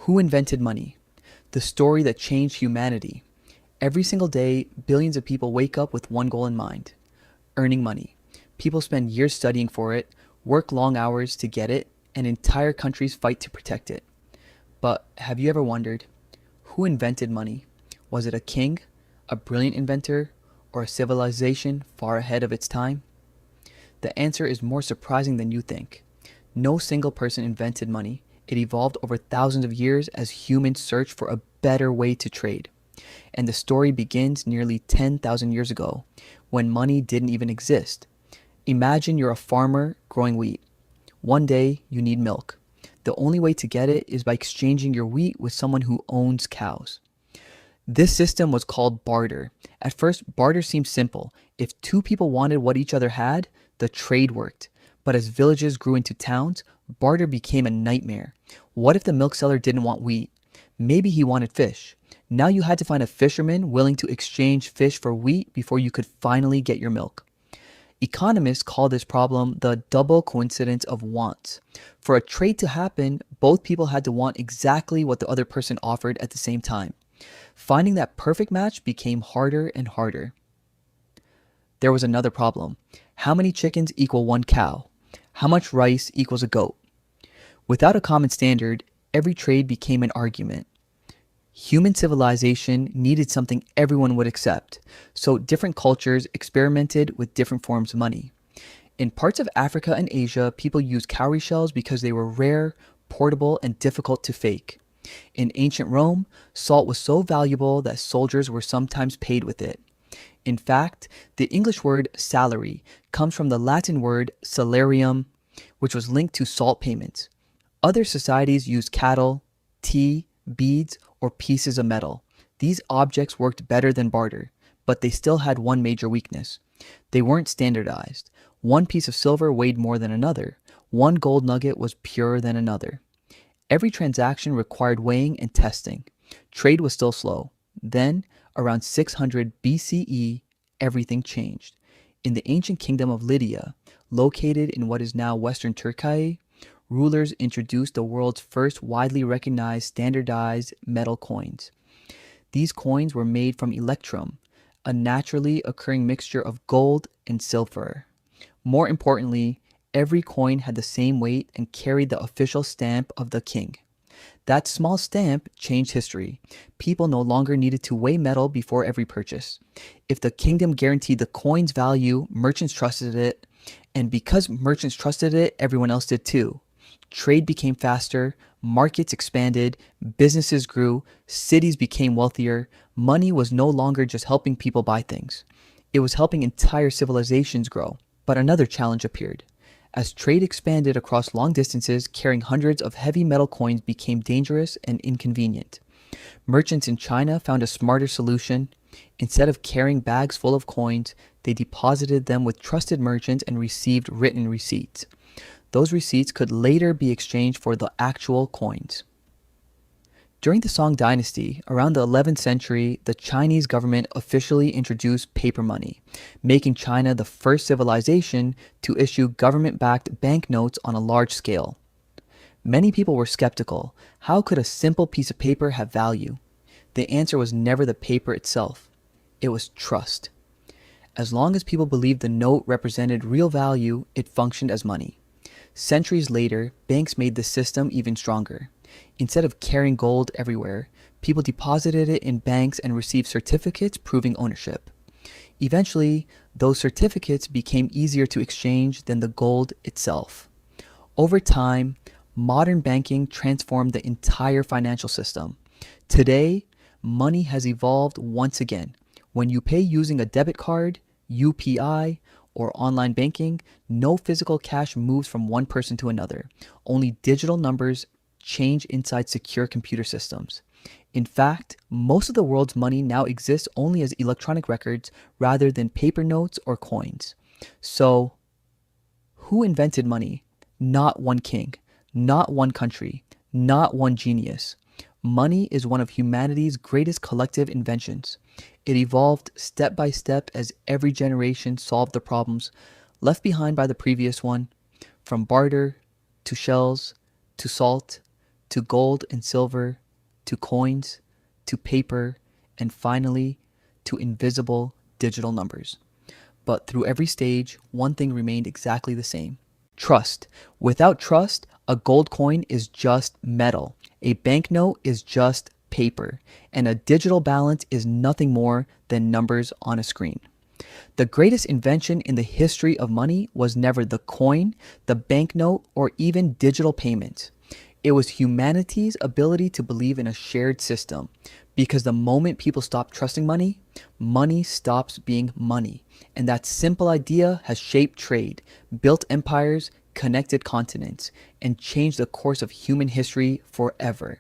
Who invented money? The story that changed humanity. Every single day, billions of people wake up with one goal in mind: earning money. People spend years studying for it, work long hours to get it, and entire countries fight to protect it. But have you ever wondered, who invented money? Was it a king, a brilliant inventor, or a civilization far ahead of its time? The answer is more surprising than you think. No single person invented money. It evolved over thousands of years as humans searched for a better way to trade. And the story begins nearly 10,000 years ago, when money didn't even exist. Imagine you're a farmer growing wheat. One day, you need milk. The only way to get it is by exchanging your wheat with someone who owns cows. This system was called barter. At first, barter seemed simple. If two people wanted what each other had, the trade worked. But as villages grew into towns, barter became a nightmare. What if the milk seller didn't want wheat? Maybe he wanted fish. Now you had to find a fisherman willing to exchange fish for wheat before you could finally get your milk. Economists call this problem the double coincidence of wants. For a trade to happen, both people had to want exactly what the other person offered at the same time. Finding that perfect match became harder and harder. There was another problem. How many chickens equal one cow? How much rice equals a goat? Without a common standard, every trade became an argument. Human civilization needed something everyone would accept, so different cultures experimented with different forms of money. In parts of Africa and Asia, people used cowrie shells because they were rare, portable, and difficult to fake. In ancient Rome, salt was so valuable that soldiers were sometimes paid with it. In fact, the English word salary comes from the Latin word salarium, which was linked to salt payments. Other societies used cattle, tea, beads, or pieces of metal. These objects worked better than barter, but they still had one major weakness. They weren't standardized. One piece of silver weighed more than another. One gold nugget was purer than another. Every transaction required weighing and testing. Trade was still slow. Then, around 600 BCE, everything changed. In the ancient kingdom of Lydia, located in what is now Western Turkey, rulers introduced the world's first widely recognized standardized metal coins. These coins were made from electrum, a naturally occurring mixture of gold and silver. More importantly, every coin had the same weight and carried the official stamp of the king. That small stamp changed history. People no longer needed to weigh metal before every purchase. If the kingdom guaranteed the coin's value, merchants trusted it, and because merchants trusted it, everyone else did too. Trade became faster, markets expanded, businesses grew, cities became wealthier. Money was no longer just helping people buy things. It was helping entire civilizations grow. But another challenge appeared. As trade expanded across long distances, carrying hundreds of heavy metal coins became dangerous and inconvenient. Merchants in China found a smarter solution. Instead of carrying bags full of coins, they deposited them with trusted merchants and received written receipts. Those receipts could later be exchanged for the actual coins. During the Song dynasty, around the 11th century, the Chinese government officially introduced paper money, making China the first civilization to issue government-backed banknotes on a large scale. Many people were skeptical. How could a simple piece of paper have value? The answer was never the paper itself. It was trust. As long as people believed the note represented real value, it functioned as money. Centuries later, banks made the system even stronger. Instead of carrying gold everywhere, people deposited it in banks and received certificates proving ownership. Eventually, those certificates became easier to exchange than the gold itself. Over time, modern banking transformed the entire financial system. Today, money has evolved once again. When you pay using a debit card, UPI, or online banking, no physical cash moves from one person to another. Only digital numbers change inside secure computer systems. In fact, most of the world's money now exists only as electronic records rather than paper notes or coins. So, who invented money? Not one king, not one country, not one genius. Money is one of humanity's greatest collective inventions. It evolved step by step as every generation solved the problems left behind by the previous one, from barter to shells to salt to gold and silver, to coins, to paper, and finally, to invisible digital numbers. But through every stage, one thing remained exactly the same: trust. Without trust, a gold coin is just metal, a banknote is just paper, and a digital balance is nothing more than numbers on a screen. The greatest invention in the history of money was never the coin, the banknote, or even digital payment. It was humanity's ability to believe in a shared system. Because the moment people stop trusting money, money stops being money. And that simple idea has shaped trade, built empires, connected continents, and changed the course of human history forever.